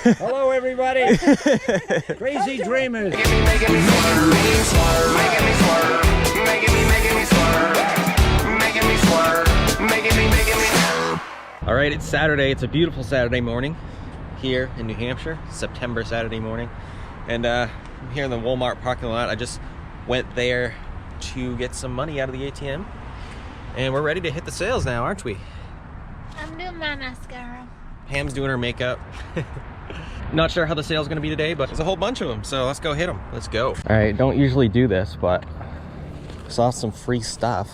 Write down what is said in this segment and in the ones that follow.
Hello, everybody. Crazy dreamers. Making me swerve, making me swerve, making me swerve, making me swerve, making me swerve. All right, it's Saturday. It's a beautiful Saturday morning here in New Hampshire. September Saturday morning. And I'm here in the Walmart parking lot. I just went there to get some money out of the ATM. And we're ready to hit the sales now, aren't we? I'm doing my mascara. Pam's doing her makeup. Not sure how the sale's gonna be today, but there's a whole bunch of them, so let's go hit them. Let's go. All right, don't usually do this, but saw some free stuff.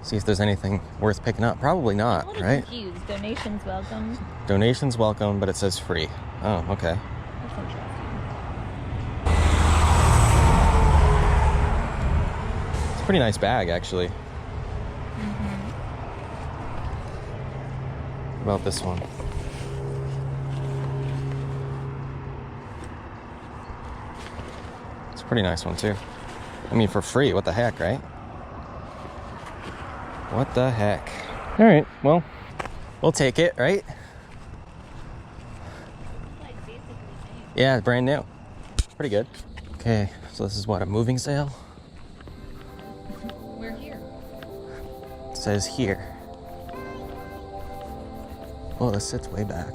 See if there's anything worth picking up. Probably not, I'm a little right? confused. Donations welcome. Donations welcome, but it says free. Oh, okay. That's interesting. It's a pretty nice bag, actually. What about this one? It's a pretty nice one too. I mean, for free, what the heck, right? What the heck? All right, well, we'll take it, right? Like basically same. Yeah, brand new. Pretty good. Okay, so this is what, a moving sale? We're here. It says here. Oh, this sits way back.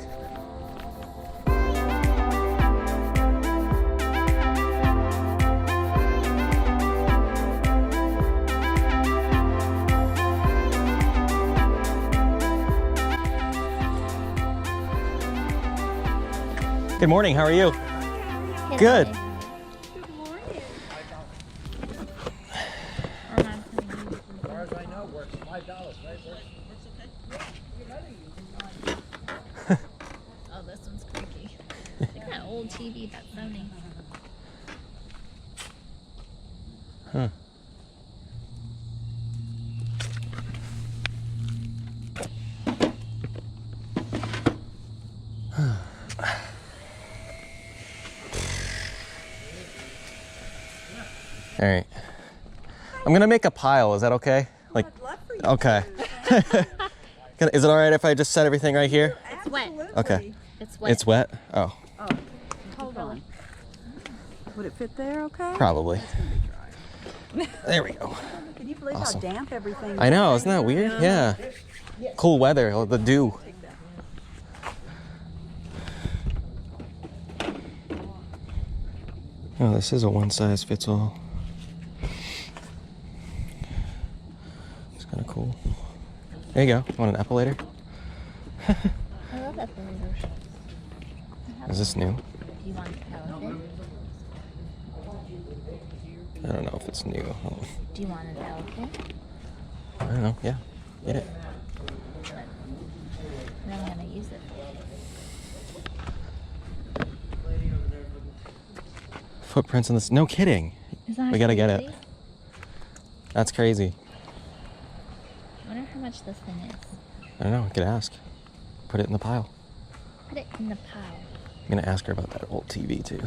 Good morning, how are you? Good. As far as I know, works $5, right? Oh, this one's creaky. Look at that old TV, that Sony. Huh. All right. I'm gonna make a pile. Is that okay? Like, okay. Is it all right if I just set everything right here? It's wet. Okay. It's wet. It's wet? Oh, Hold on. Would it fit there okay? probably. It's gonna be dry. There we go. Can you believe Awesome. how damp everything I know, isn't that weird? Yeah. Cool weather, oh, the dew. Oh, this is a one size fits all. It's kind of cool. There you go. Want an epilator? I love that flavor. Is this new? Do you want elephant? I don't know if it's new. Do you want an elephant? I don't know. Yeah. Get it. Then I'm gonna use it. Footprints in this. No kidding. Is that We gotta get it. crazy? That's crazy. I wonder how much this thing is. I don't know. I could ask. Put it in the pile. Put it in the pile. I'm gonna ask her about that old TV too.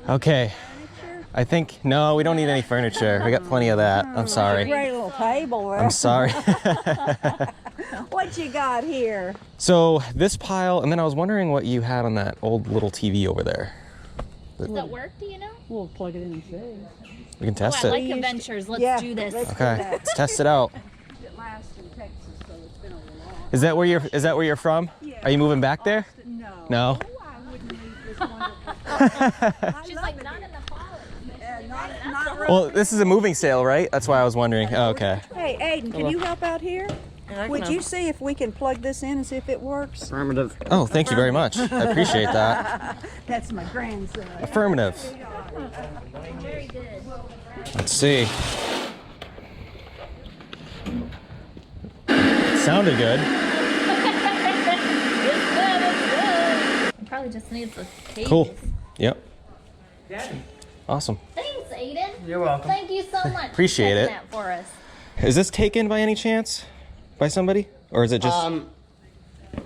Okay. I think, no, we don't need any furniture. We got plenty of that. I'm sorry. Great little table. I'm sorry. What you got here? So this pile, and then I was wondering what you had on that old little TV over there. Does that work, do you know? We'll plug it in and see. We can test I it. like adventures. Let's Yeah, do this. let's- Okay, let's test it out. It lasts in Texas, so it's been a long. Is that where you're from? Yeah. Are you moving back there? No. No? Oh, I wouldn't leave this wonderful place. She's like, not in the pile. Not really. Well, this is a moving sale, right? That's why I was wondering. Oh, okay. Hey, Aiden, can you help out here? Would you see if we can plug this in and see if it works? Affirmative. Oh, thank you very much. I appreciate that. That's my grandson. Affirmative. Very good. Let's see. It sounded good. It's good, it's good. It probably just needs the cables. Cool. Yep. Awesome. Thanks, Aiden. You're welcome. Thank you so much. Appreciate for it. setting that for us. Is this taken by any chance? By somebody? Or is it just...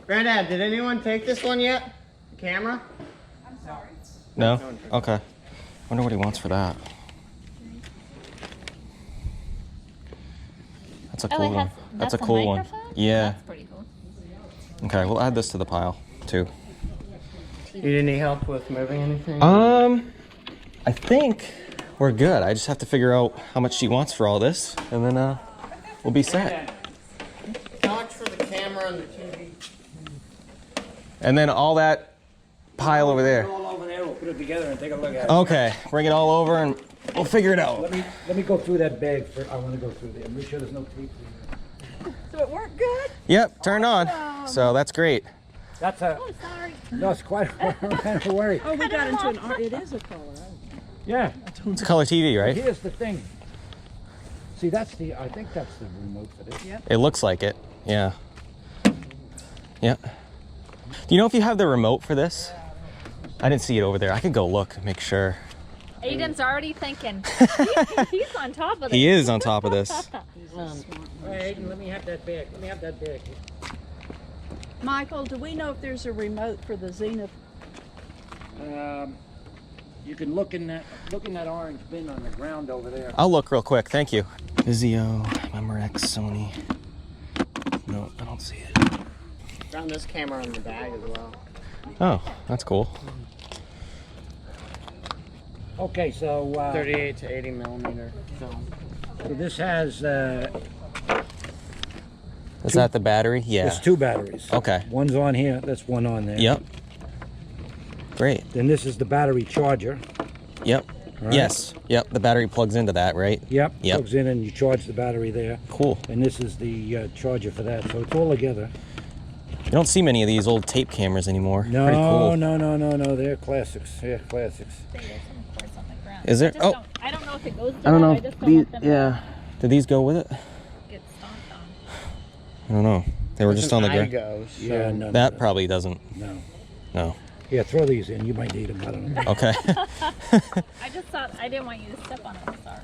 Granddad, did anyone take this one yet? The camera? No? Okay. Wonder what he wants for that. That's a cool Oh, it has. one. That's a a cool one. microphone? Yeah. That's pretty cool. Okay, we'll add this to the pile. too. You didn't need help with moving anything? I think we're good. I just have to figure out how much she wants for all this, and then we'll be set. How much for the camera and the TV? And then all that pile over there. All over there, we'll put it together and take a look at it. Okay, bring it all over and we'll figure it out. Let me go through that bag. I want to go through there. Make sure there's no tape in there. So it worked good? Yep, turned on. So that's great. That's a. Oh, sorry. No, it's quite a worry. Oh, we got into an art. It is a color. Yeah. It's a color TV, right? Here's the thing. See, that's the. I think that's the remote for this. Yeah. It looks like it. Yeah. Yeah. Do you know if you have the remote for this? I didn't see it over there. I could go look, make sure. Aiden's already thinking. He's on top of it. He is on top of this. Hey, Aiden, let me have that bag. Let me have that bag. Michael, do we know if there's a remote for the Zenith? You can look in that orange bin on the ground over there. I'll look real quick. Thank you. Vizio, Memorex, Sony. No, I don't see it. Found this camera in the bag as well. Oh, that's cool. Okay, so 38 to 80 millimeter film. so this has Is that the battery? Yeah. there's 2 batteries. Okay. One's on here. That's one on there. Yep. Great. Then this is the battery charger. Yep. Right. Yes. Yep. The battery plugs into that, right? Yep. Yep. Plugs in and you charge the battery there. Cool. And this is the charger for that. So it's all together. You don't see many of these old tape cameras anymore. No, Pretty cool. no. They're classics. Yeah, classics. There's some cords on the ground. Is there? I just Oh. don't- I don't know if it goes. I don't know. I just don't want them Yeah. Did these go with it? to get stomped on. I don't know. They were just on the ground. Goes, so. Yeah, no. That probably doesn't. No. No. Yeah, throw these in. You might need them. I don't know. Okay. I just thought I didn't want you to step on it. I'm sorry.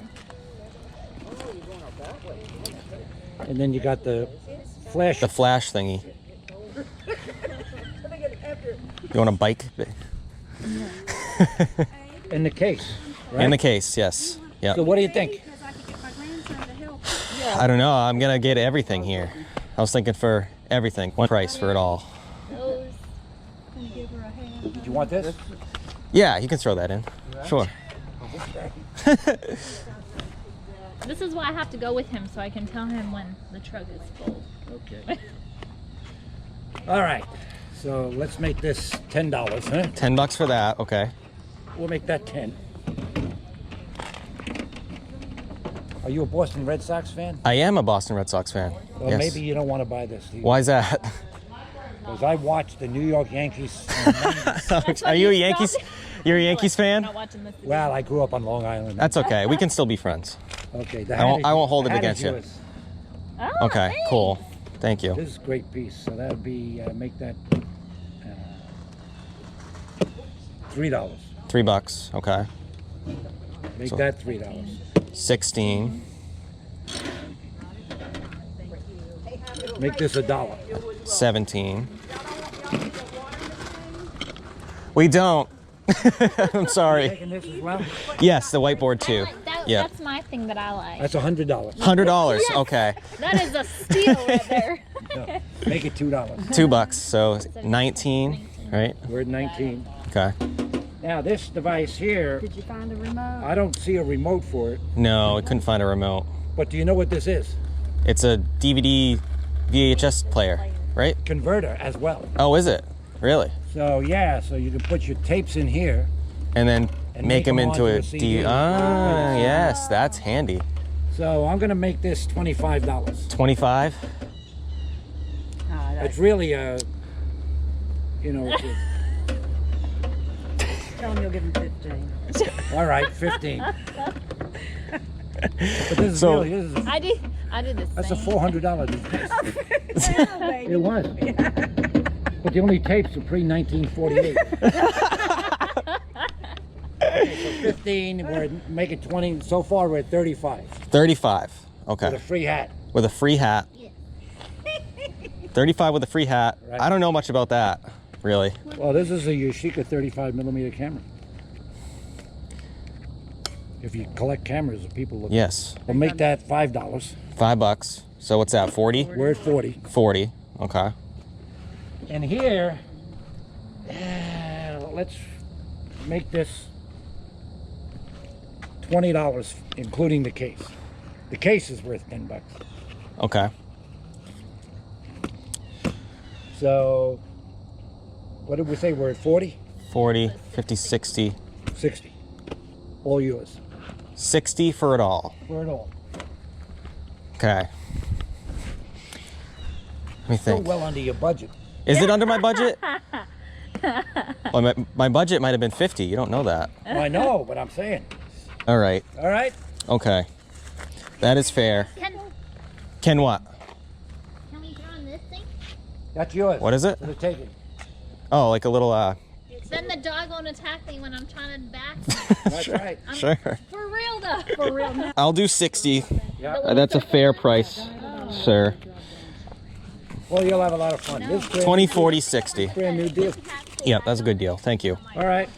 And then you got the flash. The flash thingy. You want a bike? In the case. Right? In the case, yes. Yeah. So what do you think? I don't know. I'm gonna get everything here. I was thinking for everything, one price for it all. Those. Did you want this? Yeah, you can throw that in. Sure. This is why I have to go with him so I can tell him when the truck is full. Okay. All right. So let's make this $10, huh? $10 for that. Okay. We'll make that 10. Are you a Boston Red Sox fan? I am a Boston Red Sox fan. Well, Yes. maybe you don't want to buy this. Why is that? Because I watched the New York Yankees. Are you a Yankees? You're a Yankees I'm fan? not watching this. Well, I grew up on Long Island. That's okay. We can still be friends. Okay. The I won't- hat is- I won't hold it the hat against is you. yours. Oh, Okay. thanks. Cool. Thank you. This is a great piece. So that would be, make that $3. $3. Okay. Make So- that $3. 16. Make this $1. 17. We don't. I'm sorry. Taking this as well? Yes, the whiteboard too. Yeah. That's my thing that I like. That's $100. $100. Okay. That is a steal right there. No, make it $2. $2. So 19. Right. We're at 19. Okay. Now this device here, Did you find a remote? I don't see a remote for it, No, we couldn't find a remote. but do you know what this is? It's a DVD VHS player, right? Converter as well. Oh, is it? Really? So yeah, so you can put your tapes in here. And then And make make them them into onto a a CD. Ah, yes, that's handy. So I'm gonna make this $25. 25. It's really a, you know, it's Tell him you'll give him 15. all right, 15. But this is So- really, this is I did the same. that's a $400 device. Yeah, baby. It was. But the only tapes are pre-1948. Okay, so 15, we're making 20. So far, we're at 35 35. with a Okay. free hat. With a free hat. 35 with a free hat. Right. I don't know much about that, really. Well, this is a Yashica 35mm camera. If you collect cameras, people look. Yes. We'll make that $5. $5. So what's that? 40? We're at 40. 40. Okay. And here, let's make this $20, including the case. The case is worth $10. Okay. So, what did we say? We're at 40? 40, 50, 60. 60. All yours. 60 for it all. For it all. Okay. Let me Still think. well under your budget. Is it under my budget? Well, my budget might have been 50. You don't know that. Well, I know, but I'm saying. All right. All right? Okay. That is fair. Can what? Can we throw in this thing? That's yours. What is it? So take it. Oh, like a little, Then the dog won't attack me when I'm trying to back. That's right. Sure. For real though. For real now. I'll do 60. Yeah. That's a fair price, sir. Well, you'll have a lot of fun. This 20, 40, 60. brand new deal. Yeah, that's a good deal. Thank you. All right.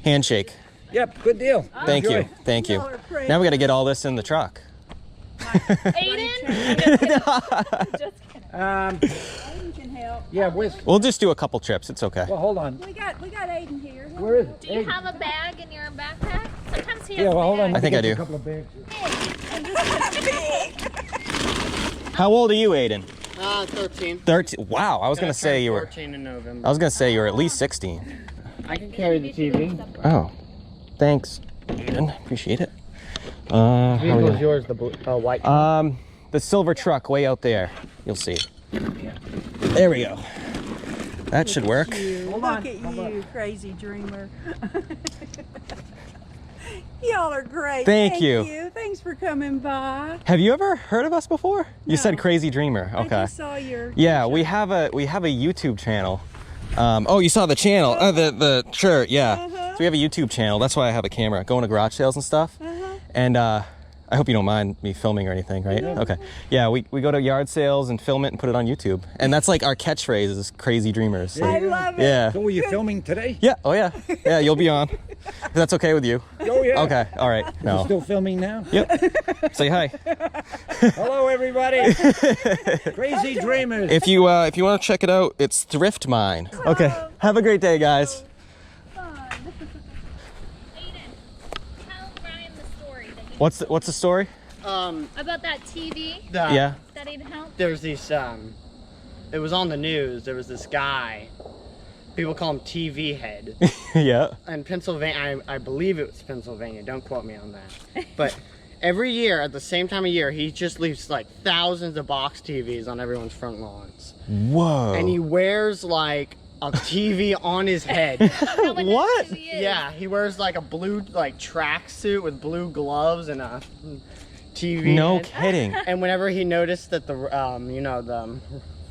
Handshake. Yep, good deal. Thank Enjoy. you. Thank you. Now we got to get all this in the truck. Aiden? Just kidding. Aiden can help. Yeah, where's... We'll just do a couple trips. It's okay. Well, hold on. We got Aiden here. Where is it? Do you have a bag in your backpack? Sometimes he has Yeah, well, hold on. I think I Get you do. A couple of bags. How old are you, Aiden? 13. 13. Wow, I was going to say you were... 14 in November. I was going to say you were at least 16. I can carry the TV. Oh. Thanks, Aiden. Appreciate it. How are we doing? yours, the blue, white. The silver truck way out there. You'll see. There we go. That should work. Look at you, crazy dreamer. Y'all are great. Thank you. Thanks for coming by. Have you ever heard of us before? You said No. Crazy Dreamer. I Okay. just saw your. Yeah, we have a YouTube channel. Oh, you saw the channel, the shirt, yeah. So we have a YouTube channel. That's why I have a camera. Going to garage sales and stuff. And I hope you don't mind me filming or anything, right? Okay. Yeah, we go to yard sales and film it and put it on YouTube. And that's like our catchphrase is Crazy Dreamers. I love it. Yeah. So were you filming today? Yeah. Oh yeah. Yeah, you'll be on. If that's okay with you. Oh, yeah. Okay. All right. No. Still filming now? Yep. Say hi. Hello, everybody. Crazy Dreamers. If you want to check it out, it's Thrift Mine. Okay. Have a great day, guys. Aiden, tell Brian the story that you What's the story? about that TV Yeah. that he'd help. There's these, it was on the news. There was this guy. People call him TV Head. Yeah. In Pennsylvania, I believe it was Pennsylvania. Don't quote me on that. But every year, at the same time of year, he just leaves like thousands of box TVs on everyone's front lawns. Whoa. And he wears like a TV on his head. What? Yeah, he wears like a blue like tracksuit with blue gloves and a TV. No head. kidding. And whenever he noticed that the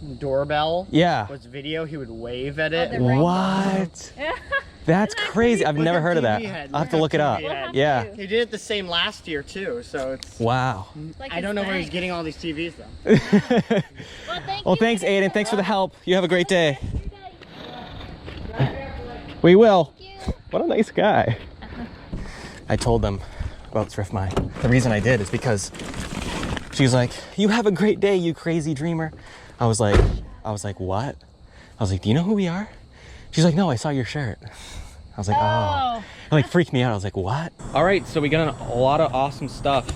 the doorbell Yeah. was video, he would wave at it. What? That's crazy. I've never heard of that. TV head. I'll have to look it up. TV head. Yeah. He did it the same last year too, so it's. Wow. Like I don't know where he's getting all these TVs though. Well, thanks, Aiden. Thanks for the help. You have a great day. We will. What a nice guy. I told them about Thrift Mine. The reason I did is because she's like, "You have a great day, you crazy dreamer." I was like, "What?" I was like, "Do you know who we are?" She's like, "No, I saw your shirt." I was like, "Oh." It like freaked me out. I was like, "What?" All right, so we got a lot of awesome stuff.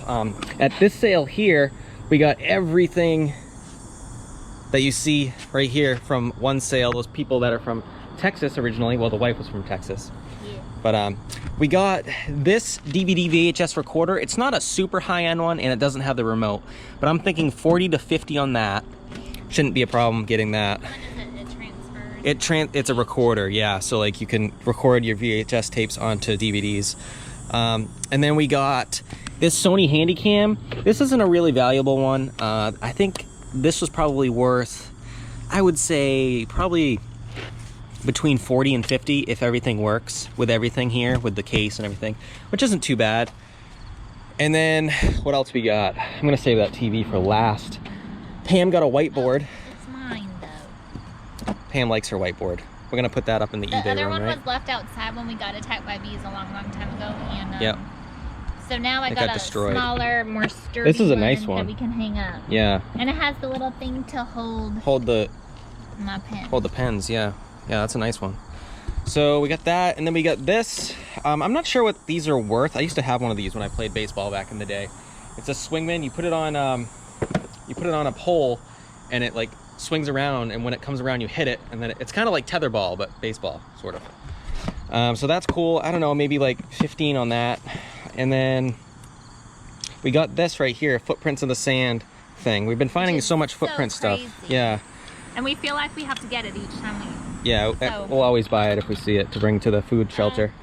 At this sale here, we got everything that you see right here from one sale. Those people that are from Texas originally. Well, the wife was from Texas. But we got this DVD VHS recorder. It's not a super high-end one, and it doesn't have the remote. But I'm thinking 40 to 50 on that. Shouldn't be a problem getting that. It transfers? It's a recorder, yeah. So like you can record your VHS tapes onto DVDs. And then we got this Sony Handycam. This isn't a really valuable one. I think this was probably worth, I would say, probably between 40 and 50 if everything works with everything here, with the case and everything, which isn't too bad. And then what else we got? I'm gonna save that TV for last. Pam got a whiteboard. It's mine though. Pam likes her whiteboard. We're gonna put that up in the The eBay other room, one right? was left outside when we got attacked by bees a long time ago, and Yep. so now I It got got a destroyed. smaller, more sturdy This is a nice that one. we can hang up. Yeah. And it has the little thing to hold Hold the my pen. pens, yeah. Yeah, that's a nice one. So we got that, and then we got this. I'm not sure what these are worth. I used to have one of these when I played baseball back in the day. It's a swingman. You put it on a pole, and it like swings around, and when it comes around, you hit it, and then it's kind of like tetherball, but baseball, sort of. So that's cool. I don't know, maybe like 15 on that. And then we got this right here, footprints in the sand thing. We've been finding so much footprint stuff. Yeah. And we feel like we have to get it each time we... Yeah, So- we'll always buy it if we see it to bring to the food shelter.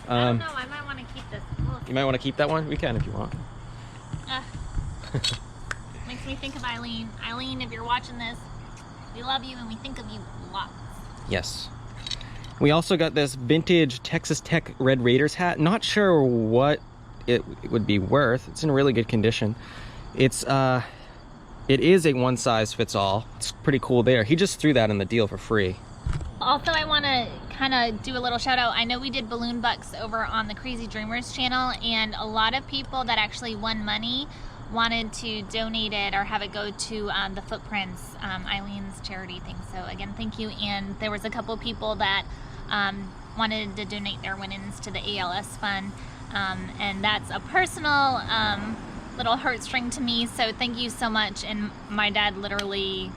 I don't know, I might want to keep this. You might want to keep that one. We can if you want. Makes me think of Eileen. Eileen, if you're watching this, we love you and we think of you lots. Yes. We also got this vintage Texas Tech Red Raiders hat. Not sure what it would be worth. It's in really good condition. It is a one size fits all. It's pretty cool there. He just threw that in the deal for free. Also, I want to kind of do a little shout out. I know we did Balloon Bucks over on the Crazy Dreamers channel, and a lot of people that actually won money wanted to donate it or have it go to the Footprints, Eileen's charity thing. So again, thank you. And there was a couple people that wanted to donate their winnings to the ALS fund, and that's a personal little heartstring to me. So thank you so much. And my dad literally,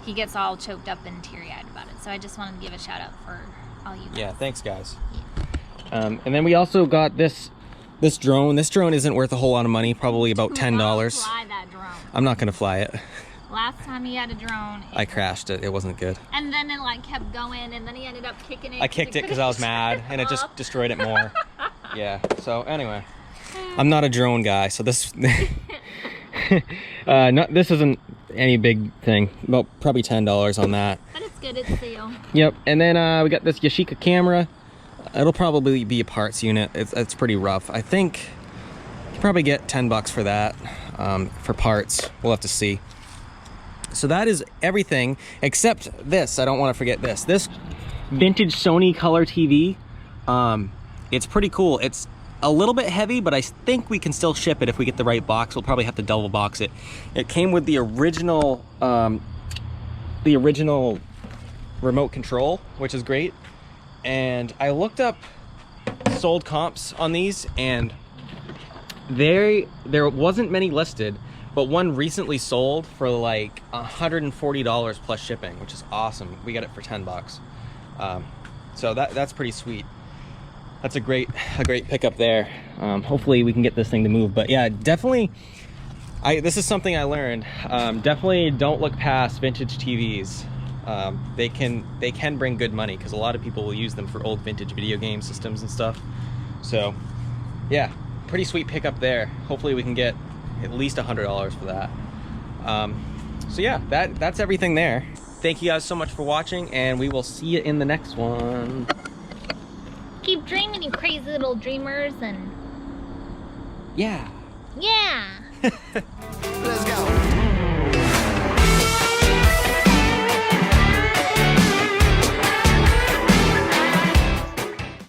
he gets all choked up and teary-eyed about it. So I just wanted to give a shout out for all you guys. Yeah, thanks guys. And then we also got this drone. This drone isn't worth a whole lot of money, probably about $10. Fly that drone. I'm not gonna fly it. Last time he had a drone, I crashed it. It wasn't good. and then it like kept going, and then he ended up kicking it. I kicked it because I was mad, and it just destroyed it more. Yeah. So anyway, I'm not a drone guy, so this this isn't any big thing. About probably $10 on that. But it's good. It's sale. Yep. And then we got this Yashica camera. It'll probably be a parts unit. It's pretty rough. I think you probably get $10 for that for parts. We'll have to see. So that is everything except this. I don't want to forget this. This vintage Sony color TV. It's pretty cool. It's a little bit heavy, but I think we can still ship it if we get the right box. We'll probably have to double box it. It came with the original remote control, which is great. And I looked up sold comps on these, and there wasn't many listed, but one recently sold for like $140 plus shipping, which is awesome. We got it for $10. So that's pretty sweet. That's a great pickup there. Hopefully we can get this thing to move. But yeah, definitely, this is something I learned. Definitely don't look past vintage TVs. They can bring good money because a lot of people will use them for old vintage video game systems and stuff. So yeah, pretty sweet pickup there. Hopefully we can get at least $100 for that. So yeah, that's everything there. Thank you guys so much for watching, and we will see you in the next one. Keep dreaming, you crazy little dreamers, and Yeah. yeah. Let's